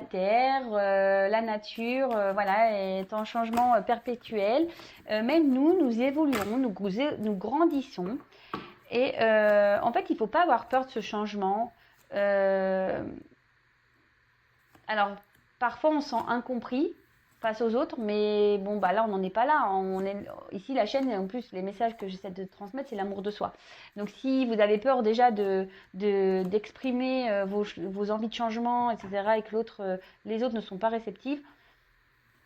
Terre, la nature, voilà, est en changement perpétuel. Même nous évoluons, nous grandissons. Et en fait, il ne faut pas avoir peur de ce changement. Euh, alors, parfois, on se sent incompris face aux autres, mais bon, bah là, on n'en est pas là. Ici, la chaîne, et en plus, les messages que j'essaie de transmettre, c'est l'amour de soi. Donc, si vous avez peur déjà d'exprimer vos envies de changement, etc., et que les autres ne sont pas réceptifs,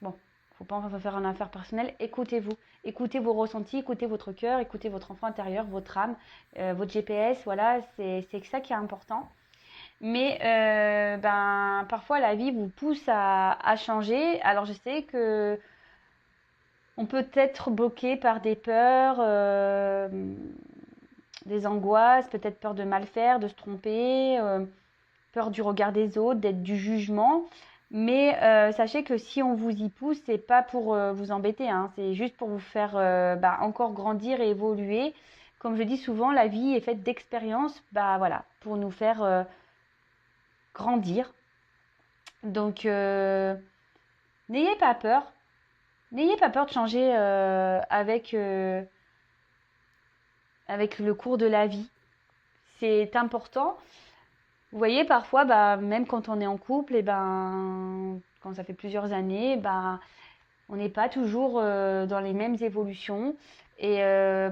bon, faut pas en faire une affaire personnelle. Écoutez-vous, écoutez vos ressentis, écoutez votre cœur, écoutez votre enfant intérieur, votre âme, votre GPS. Voilà, c'est ça qui est important. Mais parfois la vie vous pousse à changer. Alors je sais que on peut être bloqué par des peurs, des angoisses, peut-être peur de mal faire, de se tromper, peur du regard des autres, d'être du jugement. Mais sachez que si on vous y pousse, c'est pas pour vous embêter, hein, c'est juste pour vous faire encore grandir et évoluer. Comme je dis souvent, la vie est faite d'expériences, voilà, pour nous faire grandir. Donc, n'ayez pas peur. N'ayez pas peur de changer avec le cours de la vie. C'est important. Vous voyez, parfois, même quand on est en couple, quand ça fait plusieurs années, on n'est pas toujours dans les mêmes évolutions. Et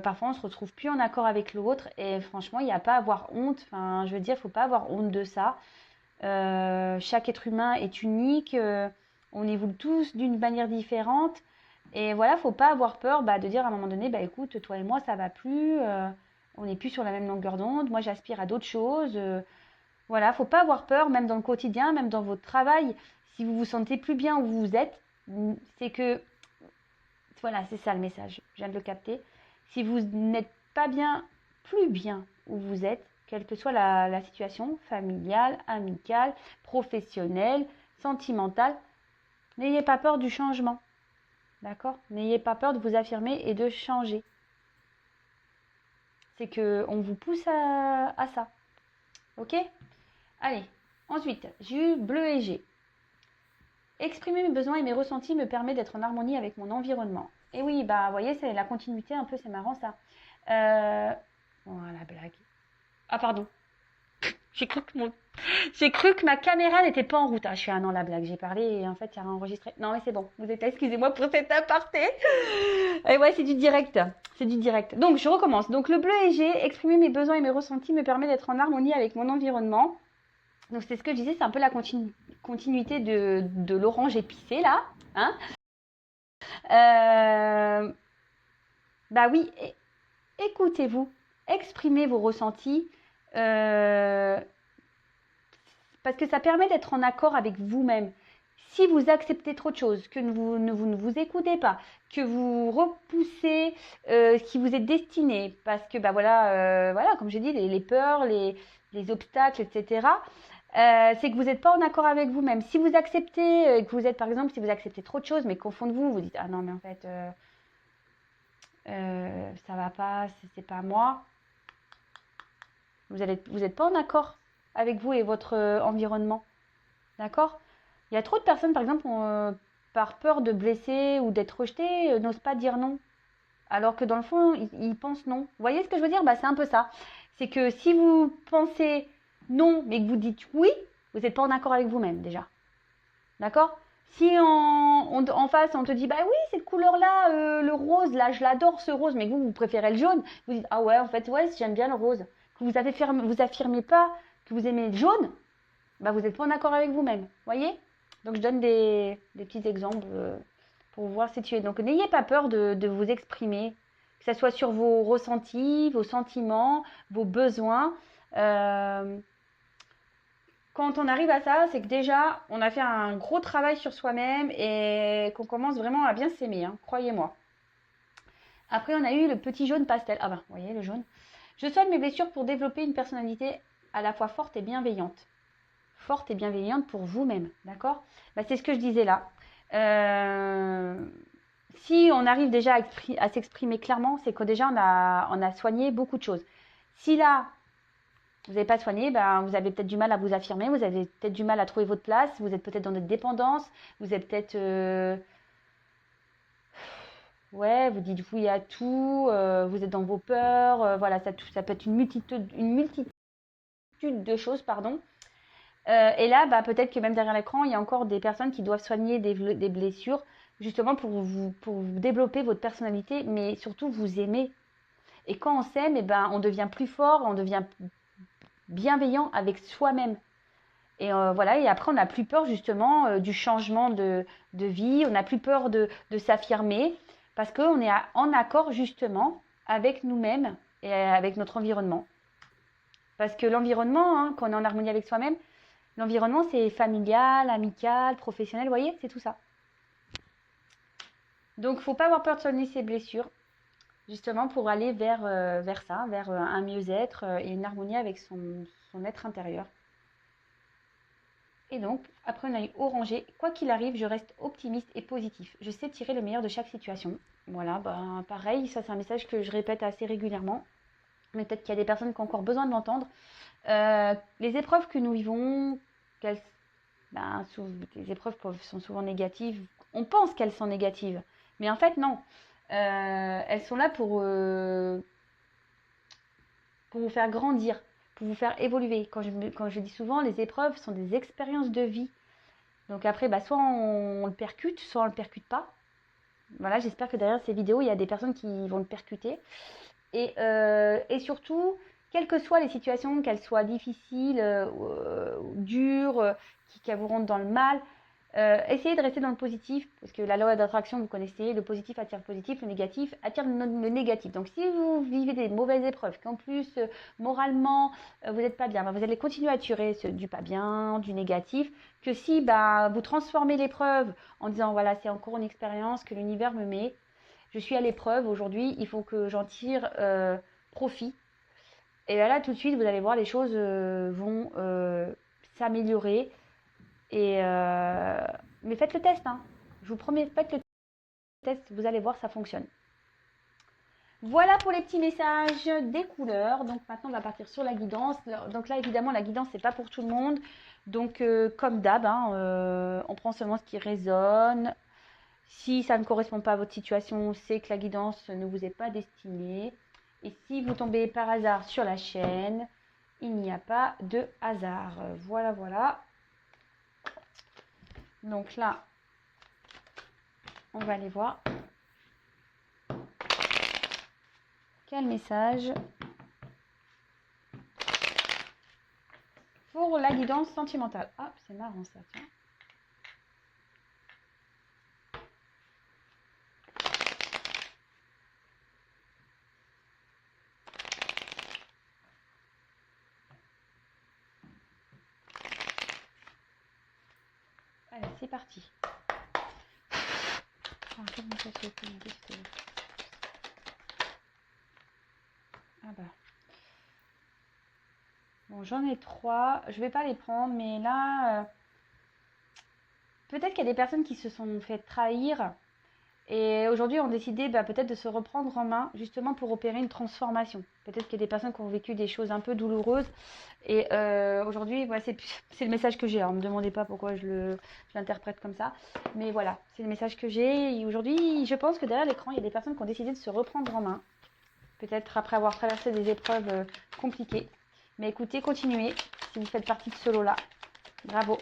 parfois, on se retrouve plus en accord avec l'autre. Et franchement, il n'y a pas à avoir honte. Enfin, je veux dire, il ne faut pas avoir honte de ça. Chaque être humain est unique. On évolue tous d'une manière différente. Et voilà, faut pas avoir peur de dire à un moment donné, écoute, toi et moi, ça va plus. On n'est plus sur la même longueur d'onde. Moi, j'aspire à d'autres choses. Voilà, faut pas avoir peur, même dans le quotidien, même dans votre travail. Si vous vous sentez plus bien où vous êtes, c'est que, voilà, c'est ça le message. Je viens de le capter. Si vous n'êtes pas bien, plus bien où vous êtes, quelle que soit la situation, familiale, amicale, professionnelle, sentimentale, n'ayez pas peur du changement. D'accord? N'ayez pas peur de vous affirmer et de changer. C'est qu'on vous pousse à ça. Ok? Allez, ensuite, j'ai eu bleu et G. Exprimer mes besoins et mes ressentis me permet d'être en harmonie avec mon environnement. Et oui, vous voyez, c'est la continuité un peu, c'est marrant ça. La blague. Ah, pardon. J'ai cru que ma caméra n'était pas en route. Ah, je suis non, la blague. J'ai parlé et en fait, il y a enregistré. Non, mais c'est bon. Vous êtes là, excusez-moi pour cet aparté. Et ouais, c'est du direct. C'est du direct. Donc, je recommence. Donc, le bleu et G, exprimer mes besoins et mes ressentis me permet d'être en harmonie avec mon environnement. Donc, c'est ce que je disais, c'est un peu la continuité de l'orange épicé, là. Hein oui, écoutez-vous. Exprimez vos ressentis. Parce que ça permet d'être en accord avec vous-même. Si vous acceptez trop de choses, que vous ne vous écoutez pas, que vous repoussez ce qui vous est destiné, parce que voilà, comme j'ai dit, les peurs, les obstacles, etc., c'est que vous n'êtes pas en accord avec vous-même. Si vous acceptez, que vous êtes, par exemple, si vous acceptez trop de choses, mais qu'au fond de vous, vous dites, ah non, mais en fait, ça va pas, c'est pas moi, vous n'êtes pas en accord avec vous et votre environnement. D'accord? Il y a trop de personnes, par exemple, par peur de blesser ou d'être rejetées, n'osent pas dire non. Alors que dans le fond, ils pensent non. Vous voyez ce que je veux dire? C'est un peu ça. C'est que si vous pensez non, mais que vous dites oui, vous n'êtes pas en accord avec vous-même déjà. D'accord? Si en face, on te dit, oui, cette couleur-là, le rose, là, je l'adore ce rose, mais vous préférez le jaune, vous dites, ah ouais, en fait, ouais, j'aime bien le rose. Que vous affirmez pas que vous aimez le jaune, vous n'êtes pas en accord avec vous-même. Voyez? Donc, je donne des petits exemples pour vous voir situer. Donc, n'ayez pas peur de vous exprimer, que ce soit sur vos ressentis, vos sentiments, vos besoins. Quand on arrive à ça, c'est que déjà, on a fait un gros travail sur soi-même et qu'on commence vraiment à bien s'aimer, hein, croyez-moi. Après, on a eu le petit jaune pastel. Ah vous voyez le jaune. Je soigne mes blessures pour développer une personnalité à la fois forte et bienveillante. Forte et bienveillante pour vous-même, d'accord? C'est ce que je disais là. Si on arrive déjà à s'exprimer clairement, c'est que déjà on a soigné beaucoup de choses. Si là, vous n'avez pas soigné, ben, vous avez peut-être du mal à vous affirmer, vous avez peut-être du mal à trouver votre place, vous êtes peut-être dans une dépendance, vous êtes peut-être... ouais, vous dites oui à tout, vous êtes dans vos peurs, voilà, ça peut être une multitude de choses, pardon. Et là, bah, peut-être que même derrière l'écran, il y a encore des personnes qui doivent soigner des blessures, justement pour vous développer votre personnalité, mais surtout vous aimer. Et quand on s'aime, eh ben, on devient plus fort, on devient bienveillant avec soi-même. Et voilà, et après, on n'a plus peur justement du changement de vie, on n'a plus peur de s'affirmer, parce qu'on est en accord justement avec nous-mêmes et avec notre environnement. Parce que l'environnement, hein, quand on est en harmonie avec soi-même, l'environnement, c'est familial, amical, professionnel, vous voyez, c'est tout ça. Donc, il ne faut pas avoir peur de soigner ses blessures, justement pour aller vers ça, vers un mieux-être et une harmonie avec son être intérieur. Et donc, après un œil orangé, quoi qu'il arrive, je reste optimiste et positif. Je sais tirer le meilleur de chaque situation. Voilà, bah, pareil, ça c'est un message que je répète assez régulièrement. Mais peut-être qu'il y a des personnes qui ont encore besoin de l'entendre. Les épreuves que nous vivons, ben, les épreuves sont souvent négatives. On pense qu'elles sont négatives. Mais en fait, non. Elles sont là pour vous faire grandir, pour vous faire évoluer. Quand je dis souvent, les épreuves sont des expériences de vie. Donc après, bah, soit on le percute, soit on ne le percute pas. Voilà, j'espère que derrière ces vidéos, il y a des personnes qui vont le percuter. Et surtout, quelles que soient les situations, qu'elles soient difficiles, dures, qu'elles vous rendent dans le mal, essayez de rester dans le positif, parce que la loi d'attraction, vous connaissez, le positif attire le positif, le négatif attire le négatif. Donc si vous vivez des mauvaises épreuves, qu'en plus, moralement, vous n'êtes pas bien, ben, vous allez continuer à attirer du pas bien, du négatif, que si bah, vous transformez l'épreuve en disant, voilà, c'est encore une expérience que l'univers me met, je suis à l'épreuve aujourd'hui, il faut que j'en tire profit. Et là, tout de suite, vous allez voir, les choses vont s'améliorer. Mais faites le test, hein. Je vous promets, faites le test, vous allez voir, ça fonctionne. Voilà pour les petits messages des couleurs. Donc maintenant, on va partir sur la guidance. Donc là, évidemment, la guidance, c'est pas pour tout le monde. Donc, comme d'hab, hein, on prend seulement ce qui résonne. Si ça ne correspond pas à votre situation, c'est que la guidance ne vous est pas destinée. Et si vous tombez par hasard sur la chaîne, il n'y a pas de hasard. Voilà, voilà. Donc là, on va aller voir. Quel message pour la guidance sentimentale? Ah, c'est marrant ça, tiens. Allez, c'est parti. Ah bah. Bon, j'en ai 3. Je vais pas les prendre, mais là, peut-être qu'il y a des personnes qui se sont fait trahir et aujourd'hui ont décidé peut-être de se reprendre en main justement pour opérer une transformation. Peut-être qu'il y a des personnes qui ont vécu des choses un peu douloureuses et aujourd'hui, voilà, c'est le message que j'ai. Alors, ne me demandez pas pourquoi je l'interprète comme ça, mais voilà, c'est le message que j'ai. Et aujourd'hui, je pense que derrière l'écran, il y a des personnes qui ont décidé de se reprendre en main, peut-être après avoir traversé des épreuves compliquées. Mais écoutez, continuez si vous faites partie de ce lot-là. Bravo.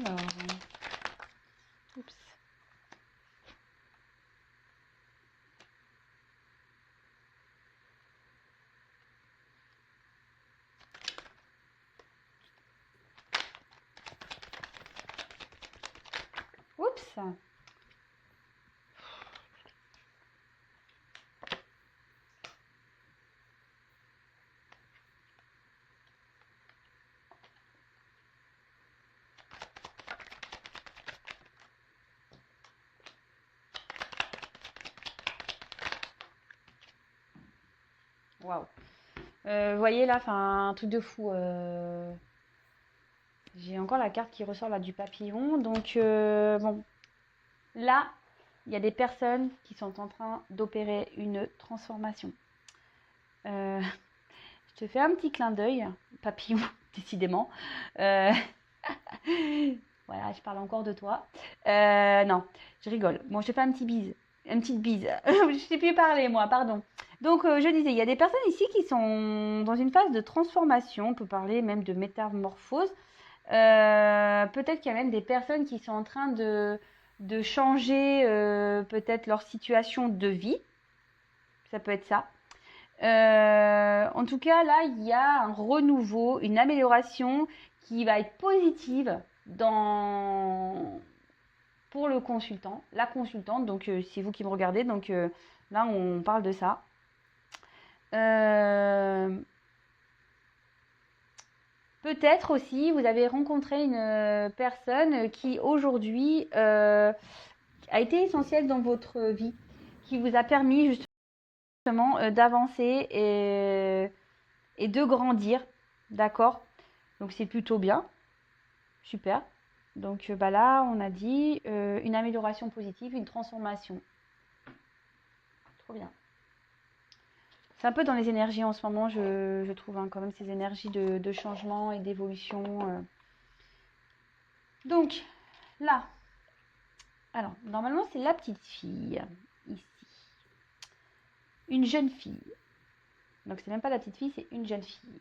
Alors, oups. Waouh. Vous voyez là, enfin, un truc de fou. J'ai encore la carte qui ressort là du papillon. Donc, bon, là, il y a des personnes qui sont en train d'opérer une transformation. Je te fais un petit clin d'œil, papillon, décidément. Euh, voilà, je parle encore de toi. Non, je rigole. Bon, je te fais un petit bise. Une petite bise. Je ne sais plus parler, moi, pardon. Donc, je disais, il y a des personnes ici qui sont dans une phase de transformation. On peut parler même de métamorphose. Peut-être qu'il y a même des personnes qui sont en train de changer peut-être leur situation de vie. Ça peut être ça. En tout cas, là, il y a un renouveau, une amélioration qui va être positive pour le consultant, la consultante. Donc, c'est vous qui me regardez. Donc, là, on parle de ça. Peut-être aussi, vous avez rencontré une personne qui aujourd'hui a été essentielle dans votre vie, qui vous a permis justement d'avancer et de grandir, d'accord? Donc c'est plutôt bien, super. Donc bah là, on a dit une amélioration positive, une transformation. Trop bien. C'est un peu dans les énergies en ce moment, je trouve, hein, quand même, ces énergies de changement et d'évolution. Donc, là, alors, normalement, c'est la petite fille, ici. Une jeune fille. Donc, c'est même pas la petite fille, c'est une jeune fille.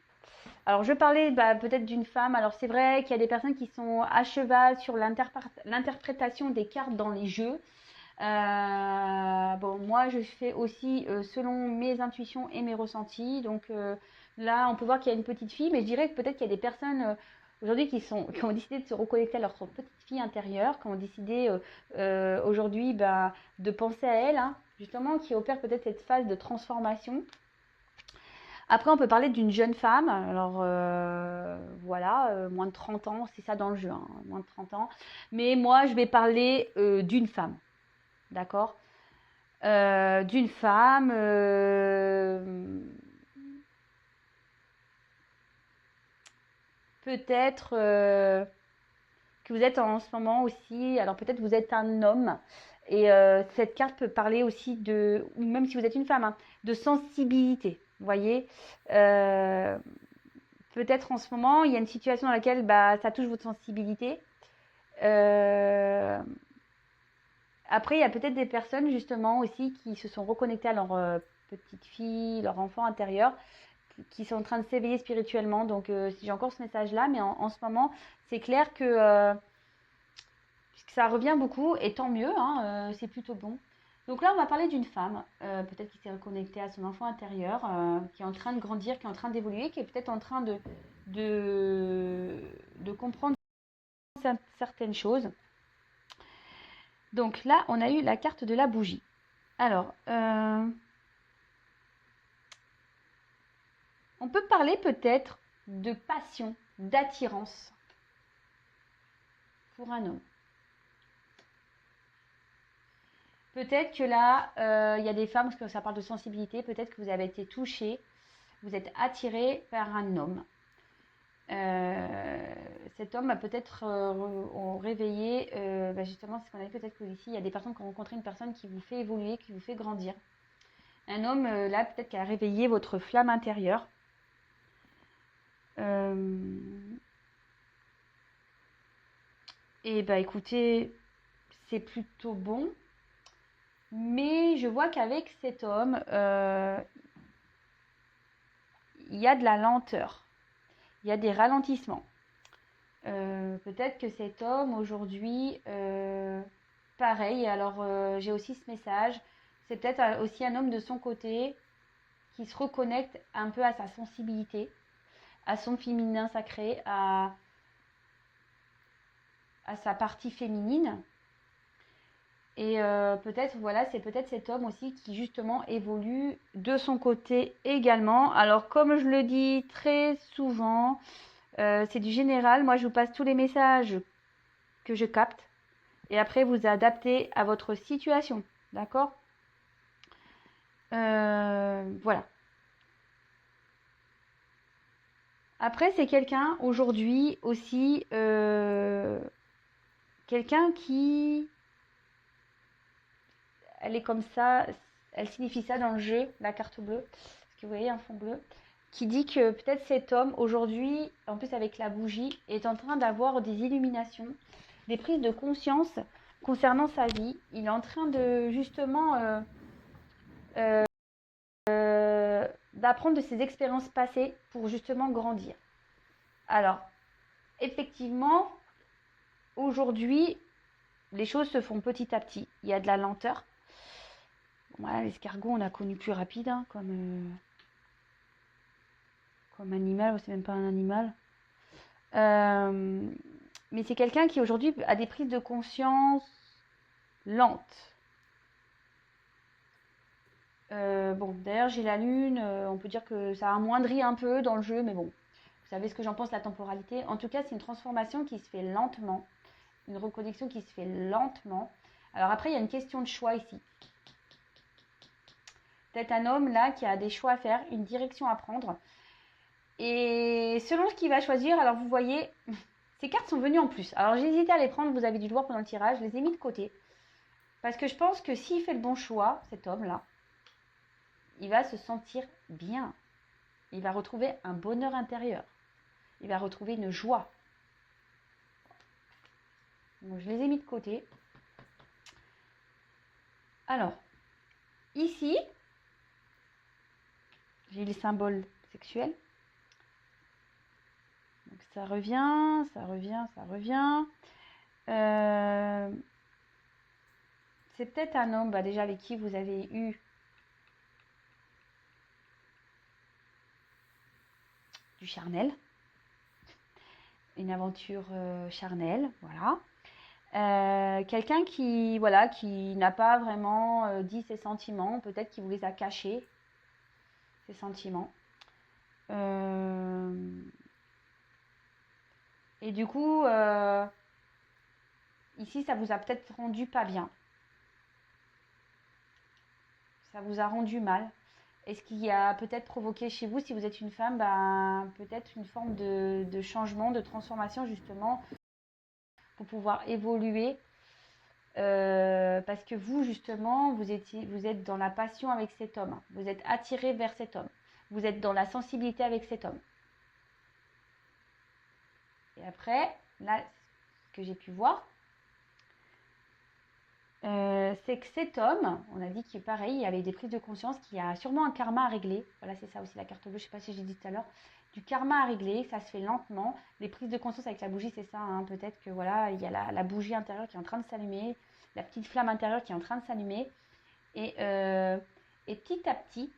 Alors, je parlais peut-être d'une femme. Alors, c'est vrai qu'il y a des personnes qui sont à cheval sur l'interprétation des cartes dans les jeux. Bon, moi, je fais aussi selon mes intuitions et mes ressentis. Donc, là, on peut voir qu'il y a une petite fille, mais je dirais que peut-être qu'il y a des personnes aujourd'hui qui ont décidé de se reconnecter à leur petite fille intérieure, qui ont décidé aujourd'hui de penser à elle, hein, justement, qui opère peut-être cette phase de transformation. Après, on peut parler d'une jeune femme. Alors, voilà, moins de 30 ans, c'est ça dans le jeu, hein, moins de 30 ans. Mais moi, je vais parler d'une femme, d'accord? D'une femme, peut-être que vous êtes en ce moment aussi, alors peut-être vous êtes un homme, et cette carte peut parler aussi ou même si vous êtes une femme, hein, de sensibilité, vous voyez. Peut-être en ce moment, il y a une situation dans laquelle ça touche votre sensibilité. Après, il y a peut-être des personnes justement aussi qui se sont reconnectées à leur petite fille, leur enfant intérieur, qui sont en train de s'éveiller spirituellement. Donc, si j'ai encore ce message-là, mais en ce moment, c'est clair que ça revient beaucoup, et tant mieux, hein, c'est plutôt bon. Donc là, on va parler d'une femme, peut-être qui s'est reconnectée à son enfant intérieur, qui est en train de grandir, qui est en train d'évoluer, qui est peut-être en train de comprendre certaines choses. Donc là, on a eu la carte de la bougie. Alors, on peut parler peut-être de passion, d'attirance pour un homme. Peut-être que là, il y a des femmes, parce que ça parle de sensibilité, peut-être que vous avez été touché, vous êtes attiré par un homme. Cet homme va peut-être réveiller, justement, c'est ce qu'on a dit, peut-être que ici, il y a des personnes qui ont rencontré une personne qui vous fait évoluer, qui vous fait grandir. Un homme, là, peut-être qui a réveillé votre flamme intérieure. Et écoutez, c'est plutôt bon. Mais je vois qu'avec cet homme, il y a de la lenteur. Il y a des ralentissements. Peut-être que cet homme aujourd'hui, pareil, alors j'ai aussi ce message, c'est peut-être aussi un homme de son côté qui se reconnecte un peu à sa sensibilité, à son féminin sacré, à sa partie féminine. Et peut-être, voilà, c'est peut-être cet homme aussi qui justement évolue de son côté également. Alors, comme je le dis très souvent, c'est du général. Moi, je vous passe tous les messages que je capte. Et après, vous adaptez à votre situation. D'accord? Voilà. Après, c'est quelqu'un aujourd'hui aussi, quelqu'un qui, elle est comme ça, elle signifie ça dans le jeu, la carte bleue, parce que vous voyez un fond bleu, qui dit que peut-être cet homme aujourd'hui, en plus avec la bougie, est en train d'avoir des illuminations, des prises de conscience concernant sa vie. Il est en train de justement d'apprendre de ses expériences passées pour justement grandir. Alors, effectivement, aujourd'hui, les choses se font petit à petit. Il y a de la lenteur. Voilà, l'escargot, on a connu plus rapide, hein, comme animal, c'est même pas un animal. Mais c'est quelqu'un qui aujourd'hui a des prises de conscience lentes. Bon, d'ailleurs, j'ai la lune, on peut dire que ça amoindrit un peu dans le jeu, mais bon, vous savez ce que j'en pense, la temporalité. En tout cas, c'est une transformation qui se fait lentement, une reconnexion qui se fait lentement. Alors après, il y a une question de choix ici. Peut-être un homme là qui a des choix à faire, une direction à prendre. Et selon ce qu'il va choisir, alors vous voyez, ces cartes sont venues en plus. Alors j'ai hésité à les prendre, vous avez dû le voir pendant le tirage, je les ai mis de côté. Parce que je pense que s'il fait le bon choix, cet homme-là, il va se sentir bien. Il va retrouver un bonheur intérieur. Il va retrouver une joie. Donc, je les ai mis de côté. Alors, ici, j'ai les symboles sexuels. Donc, ça revient, ça revient, ça revient. C'est peut-être un homme déjà avec qui vous avez eu du charnel. Une aventure charnelle, voilà. Quelqu'un qui, voilà, qui n'a pas vraiment dit ses sentiments, peut-être qu'il vous les a cachés, ses sentiments. Et du coup, ici, ça vous a peut-être rendu pas bien. Ça vous a rendu mal. Et ce qui a peut-être provoqué chez vous, si vous êtes une femme, peut-être une forme de changement, de transformation justement, pour pouvoir évoluer. Parce que vous, justement, vous êtes dans la passion avec cet homme. Vous êtes attiré vers cet homme. Vous êtes dans la sensibilité avec cet homme. Et après, là, ce que j'ai pu voir, c'est que cet homme, on a dit qu'il est pareil, il avait des prises de conscience, qu'il y a sûrement un karma à régler. Voilà, c'est ça aussi la carte bleue, je ne sais pas si j'ai dit tout à l'heure. Du karma à régler, ça se fait lentement. Les prises de conscience avec la bougie, c'est ça. Hein. Peut-être que voilà, il y a la bougie intérieure qui est en train de s'allumer, la petite flamme intérieure qui est en train de s'allumer. Et petit à petit,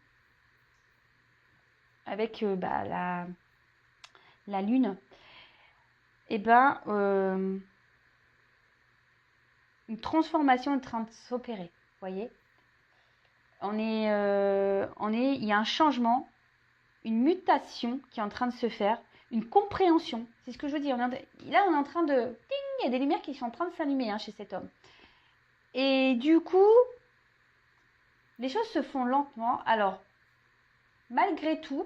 avec la lune, et une transformation est en train de s'opérer. Vous voyez, il y a un changement, une mutation qui est en train de se faire, une compréhension. C'est ce que je veux dire. Là, on est en train de... Ding, il y a des lumières qui sont en train de s'allumer chez cet homme. Et du coup, les choses se font lentement. Alors, malgré tout,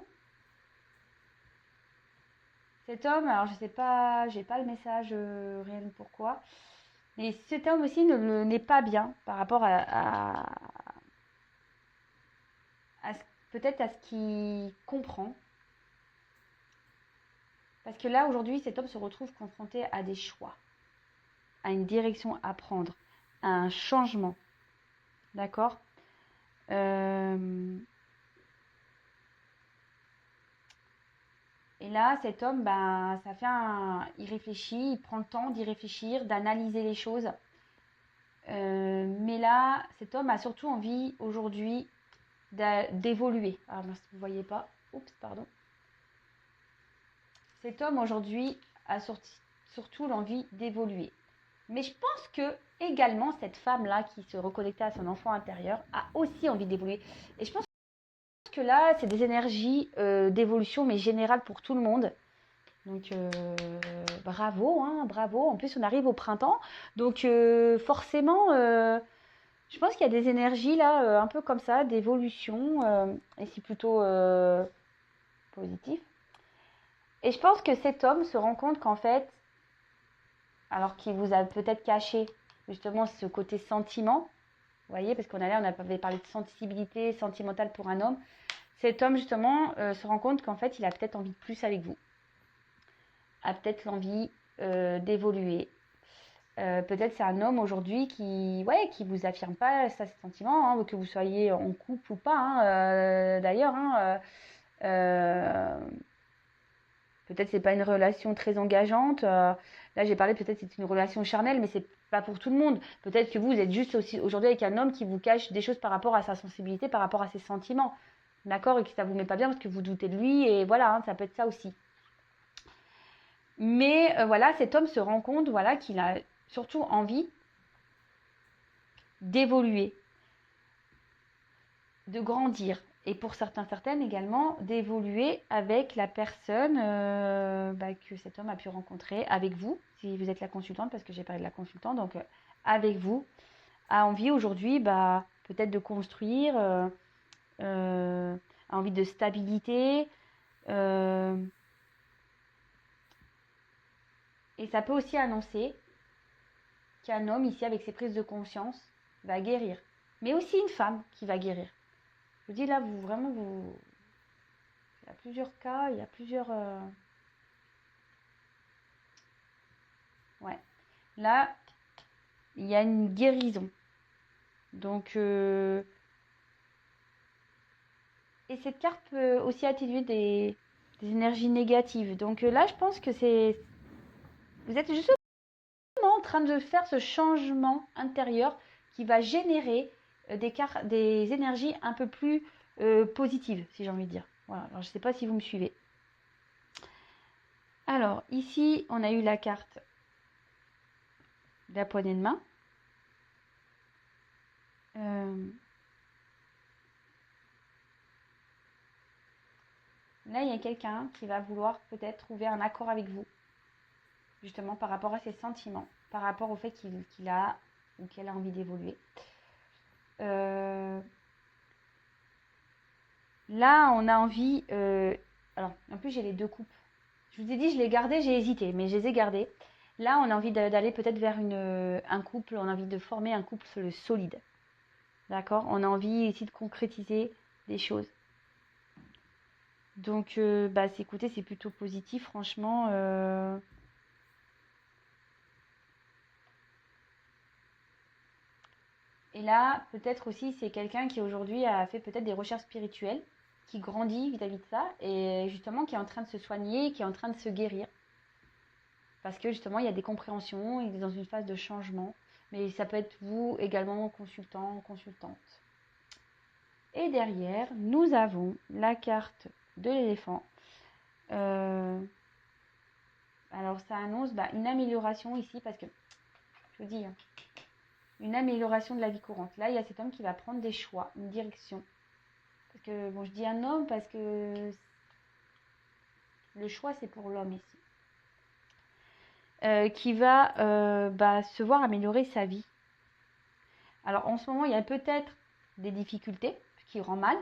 cet homme, alors je sais pas, j'ai pas le message réel pourquoi, mais cet homme aussi n'est pas bien par rapport peut-être à ce qu'il comprend. Parce que là, aujourd'hui, cet homme se retrouve confronté à des choix, à une direction à prendre, à un changement. D'accord Et là, cet homme, il réfléchit, il prend le temps d'y réfléchir, d'analyser les choses. Mais là, cet homme a surtout envie aujourd'hui d'évoluer. Ah mince, vous ne voyez pas. Oups, pardon. Cet homme aujourd'hui a surtout l'envie d'évoluer. Mais je pense que également cette femme-là qui se reconnectait à son enfant intérieur a aussi envie d'évoluer. Et je pense que là, c'est des énergies d'évolution, mais générales pour tout le monde. Donc bravo, hein, bravo. En plus, on arrive au printemps. Donc forcément, je pense qu'il y a des énergies là, un peu comme ça, d'évolution. Et c'est plutôt positif. Et je pense que cet homme se rend compte qu'en fait, alors qu'il vous a peut-être caché justement ce côté sentiment, vous voyez, parce on avait parlé de sensibilité sentimentale pour un homme, cet homme justement se rend compte qu'en fait, il a peut-être envie de plus avec vous, a peut-être l'envie d'évoluer. Peut-être c'est un homme aujourd'hui qui vous affirme pas ses sentiments, hein, que vous soyez en couple ou pas, hein, d'ailleurs. Hein, peut-être c'est pas une relation très engageante. Là, j'ai parlé peut-être c'est une relation charnelle, mais c'est pas pour tout le monde. Peut-être que vous êtes juste aussi aujourd'hui avec un homme qui vous cache des choses par rapport à sa sensibilité, par rapport à ses sentiments. D'accord? Et que ça vous met pas bien parce que vous doutez de lui. Et voilà, hein, ça peut être ça aussi. Mais voilà, cet homme se rend compte voilà, qu'il a surtout envie d'évoluer, de grandir. Et pour certaines également, d'évoluer avec la personne que cet homme a pu rencontrer, avec vous, si vous êtes la consultante, parce que j'ai parlé de la consultante, donc avec vous, a envie aujourd'hui peut-être de construire, a envie de stabilité. Et ça peut aussi annoncer qu'un homme ici, avec ses prises de conscience, va guérir. Mais aussi une femme qui va guérir. Je vous dis là, il y a plusieurs cas, il y a plusieurs... Ouais. Là, il y a une guérison. Donc, et cette carte peut aussi atténuer des énergies négatives. Donc là, je pense que vous êtes justement en train de faire ce changement intérieur qui va générer des énergies un peu plus positives, si j'ai envie de dire. Voilà. Alors, je ne sais pas si vous me suivez. Alors, ici, on a eu la carte de la poignée de main. Là, il y a quelqu'un qui va vouloir peut-être trouver un accord avec vous, justement par rapport à ses sentiments, par rapport au fait qu'il a ou qu'elle a envie d'évoluer. Là, on a envie... alors, en plus, j'ai les deux coupes. Je vous ai dit, je les gardais, j'ai hésité, mais je les ai gardées. Là, on a envie d'aller peut-être vers un couple, on a envie de former un couple solide. D'accord? On a envie ici de concrétiser des choses. Donc, écoutez, c'est plutôt positif, franchement. Et là, peut-être aussi, c'est quelqu'un qui aujourd'hui a fait peut-être des recherches spirituelles, qui grandit vis-à-vis de ça, et justement qui est en train de se soigner, qui est en train de se guérir. Parce que justement, il y a des compréhensions, il est dans une phase de changement. Mais ça peut être vous également, consultant, consultante. Et derrière, nous avons la carte de l'éléphant. Alors, ça annonce une amélioration ici, parce que, je vous dis, hein, une amélioration de la vie courante. Là, il y a cet homme qui va prendre des choix, une direction. Parce que, bon, je dis un homme parce que le choix, c'est pour l'homme ici. Qui va se voir améliorer sa vie. Alors, en ce moment, il y a peut-être des difficultés, ce qui rend mal.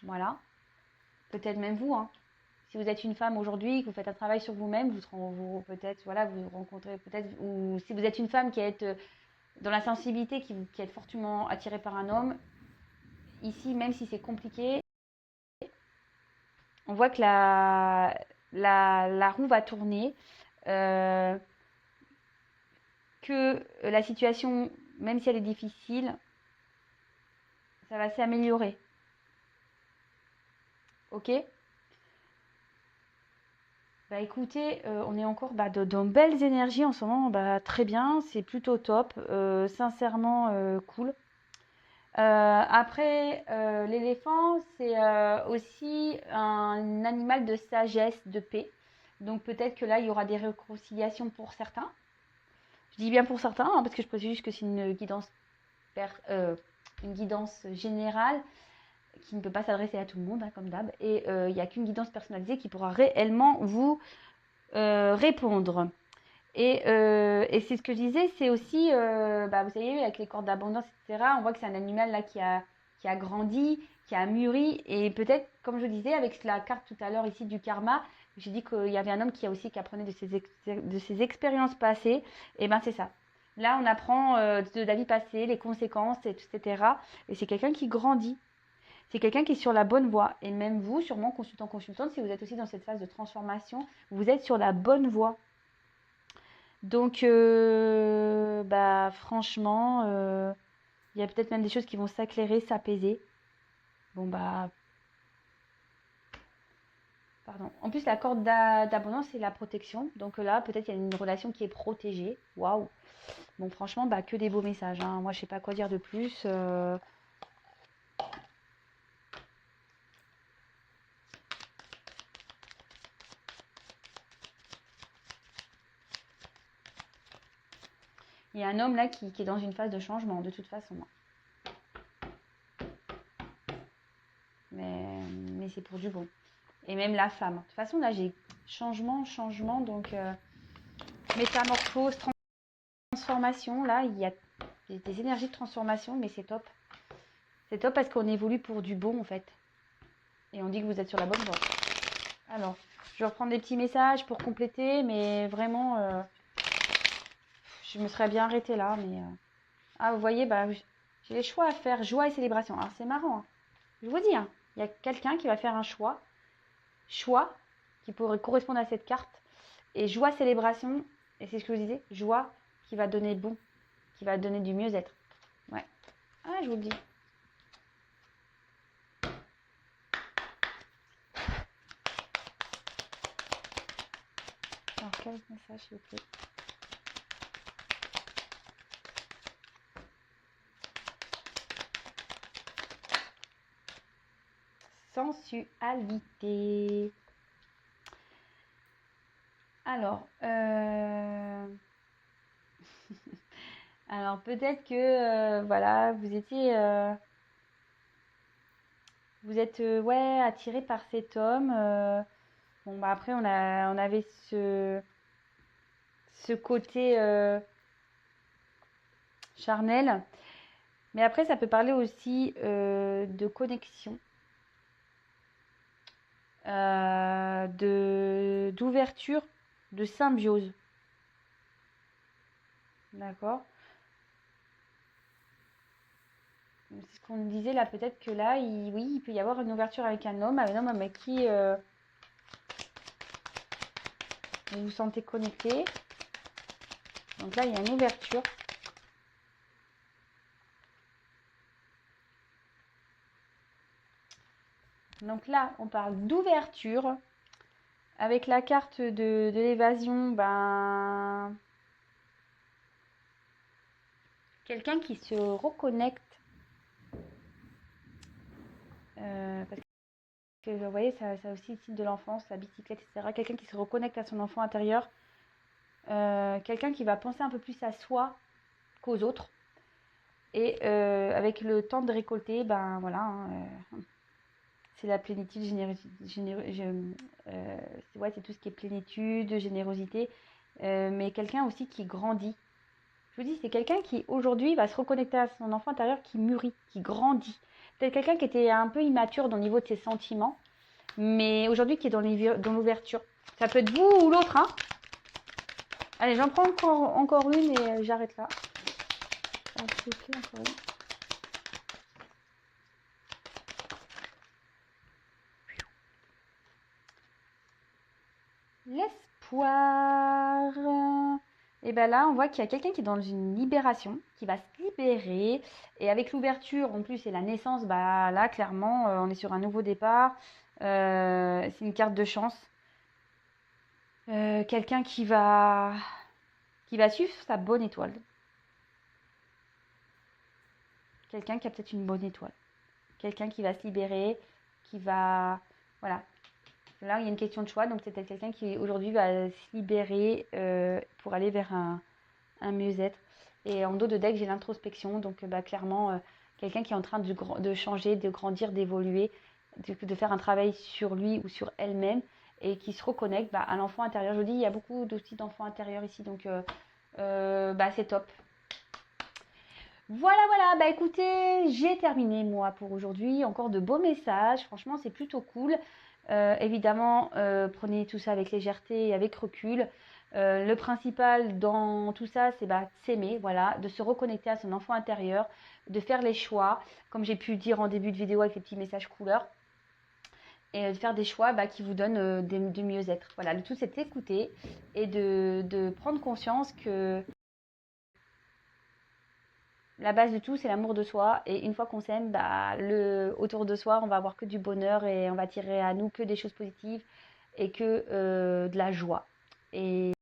Voilà. Peut-être même vous, hein. Si vous êtes une femme aujourd'hui, que vous faites un travail sur vous-même, vous rencontrez peut-être, ou si vous êtes une femme qui est dans la sensibilité, qui est fortement attirée par un homme, ici, même si c'est compliqué, on voit que la roue va tourner, que la situation, même si elle est difficile, ça va s'améliorer. Ok? Écoutez, on est encore dans belles énergies en ce moment, très bien, c'est plutôt top, sincèrement cool. Après, l'éléphant, c'est aussi un animal de sagesse, de paix. Donc peut-être que là, il y aura des réconciliations pour certains. Je dis bien pour certains, hein, parce que je précise juste que c'est une guidance générale qui ne peut pas s'adresser à tout le monde, hein, comme d'hab. Et il n'y a qu'une guidance personnalisée qui pourra réellement vous répondre. Et c'est ce que je disais, c'est aussi, vous savez, avec les cordes d'abondance, etc., on voit que c'est un animal là qui a grandi, qui a mûri. Et peut-être, comme je disais, avec la carte tout à l'heure ici du karma, j'ai dit qu'il y avait un homme qui apprenait de ses expériences passées. Et ben c'est ça. Là, on apprend de la vie passée, les conséquences, etc. Et c'est quelqu'un qui grandit. C'est quelqu'un qui est sur la bonne voie. Et même vous, sûrement, consultante, si vous êtes aussi dans cette phase de transformation, vous êtes sur la bonne voie. Donc, franchement, il y a peut-être même des choses qui vont s'éclairer, s'apaiser. Bon, pardon. En plus, la corde d'abondance, c'est la protection. Donc là, peut-être il y a une relation qui est protégée. Waouh. Bon, franchement, que des beaux messages, hein. Moi, je sais pas quoi dire de plus. Il y a un homme là qui est dans une phase de changement, de toute façon. Mais c'est pour du bon. Et même la femme. De toute façon, là, j'ai changement, donc métamorphose, transformation. Là, il y a des énergies de transformation, mais c'est top. C'est top parce qu'on évolue pour du bon, en fait. Et on dit que vous êtes sur la bonne voie. Alors, je vais reprendre des petits messages pour compléter, mais vraiment, je me serais bien arrêtée là. Mais ah, vous voyez, j'ai les choix à faire, joie et célébration. Alors, c'est marrant, hein. Je vous dis, hein, il y a quelqu'un qui va faire un choix qui pourrait correspondre à cette carte. Et joie, célébration, et c'est ce que je vous disais, joie qui va donner bon, qui va donner du mieux-être. Ouais. Ah, je vous le dis. Alors, quel message, s'il vous plaît? Sensualité. Alors, alors peut-être que voilà, vous êtes ouais attiré par cet homme. Bon après on avait ce côté charnel, mais après ça peut parler aussi de connexion, d'ouverture, de symbiose. D'accord? C'est ce qu'on disait là, peut-être que là, oui, il peut y avoir une ouverture avec un homme avec qui vous vous sentez connecté. Donc là, il y a une ouverture. Donc là, on parle d'ouverture. Avec la carte de l'évasion, quelqu'un qui se reconnecte. Parce que vous voyez, ça aussi le de l'enfance, la bicyclette, etc. Quelqu'un qui se reconnecte à son enfant intérieur. Quelqu'un qui va penser un peu plus à soi qu'aux autres. Et avec le temps de récolter, voilà, hein, c'est la plénitude, c'est tout ce qui est plénitude, générosité, mais quelqu'un aussi qui grandit. Je vous dis, c'est quelqu'un qui aujourd'hui va se reconnecter à son enfant intérieur, qui mûrit, qui grandit. Peut-être quelqu'un qui était un peu immature au niveau de ses sentiments, mais aujourd'hui qui est dans l'ouverture. Ça peut être vous ou l'autre, hein. Allez, j'en prends encore une et j'arrête là. Ah, s'il vous plaît, encore une. L'espoir. Et là, on voit qu'il y a quelqu'un qui est dans une libération, qui va se libérer. Et avec l'ouverture, en plus, et la naissance, là, clairement, on est sur un nouveau départ. C'est une carte de chance. Quelqu'un qui va suivre sa bonne étoile. Quelqu'un qui a peut-être une bonne étoile. Quelqu'un qui va se libérer, qui va... Voilà. Là, il y a une question de choix, donc c'est peut-être quelqu'un qui aujourd'hui va se libérer pour aller vers un mieux-être. Et en dos de deck, j'ai l'introspection. Donc, clairement, quelqu'un qui est en train de changer, de grandir, d'évoluer, de faire un travail sur lui ou sur elle-même et qui se reconnecte à l'enfant intérieur. Je vous dis, il y a beaucoup aussi d'enfants intérieurs ici. Donc, c'est top. Voilà, voilà, écoutez, j'ai terminé moi pour aujourd'hui. Encore de beaux messages, franchement c'est plutôt cool. Évidemment, prenez tout ça avec légèreté et avec recul. Le principal dans tout ça, c'est s'aimer, voilà, de se reconnecter à son enfant intérieur, de faire les choix, comme j'ai pu dire en début de vidéo avec les petits messages couleurs, et de faire des choix qui vous donnent du mieux-être. Voilà, le tout c'est d'écouter et de prendre conscience que la base de tout, c'est l'amour de soi. Et une fois qu'on s'aime, autour de soi, on va avoir que du bonheur et on va tirer à nous que des choses positives et que de la joie. Et